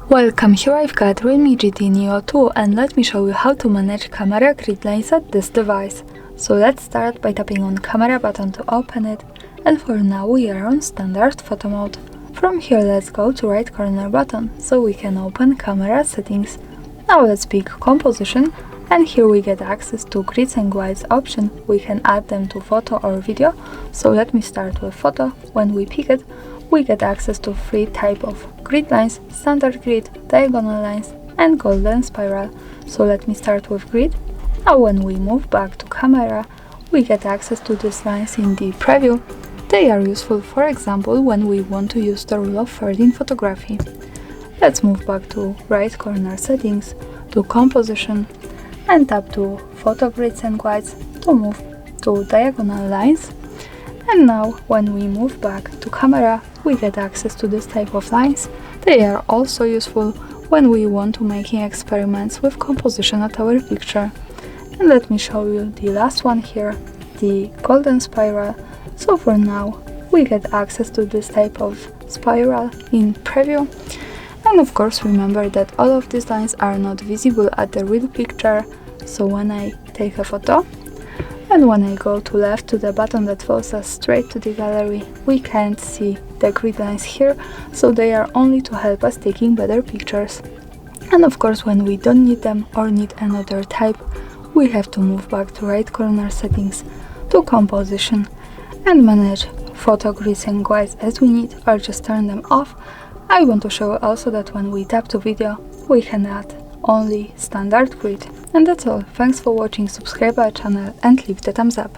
Welcome, here I've got REALME GT NEO2 and let me show you how to manage camera grid lines at this device. So let's start by tapping on camera button to open it, and for now we are on standard photo mode. From here let's go to right corner button so we can open camera settings. Now let's pick composition, and here we get access to grids and glides option. We can add them to photo or video, so let me start with photo. When we pick it, we get access to 3 types of grid lines: standard grid, diagonal lines and golden spiral. So let me start with grid. Now when we move back to camera, we get access to these lines in the preview. They are useful, for example, when we want to use the rule of third in photography. Let's move back to right corner settings, to composition, and tap to photo grids and glides to move to diagonal lines. And now when we move back to camera, we get access to this type of lines. They are also useful when we want to making experiments with composition at our picture. And let me show you the last one here, the golden spiral. So for now we get access to this type of spiral in preview. And of course remember that all of these lines are not visible at the real picture. So when I take a photo and when I go to left to the button that follows us straight to the gallery, we can't see the grid lines here, so they are only to help us taking better pictures. And of course when we don't need them or need another type, we have to move back to right corner settings, to composition, and manage photo grids and glides as we need, or just turn them off. I want to show also that when we tap to video, we can add only standard grid. And that's all. Thanks for watching, subscribe our channel and leave the thumbs up.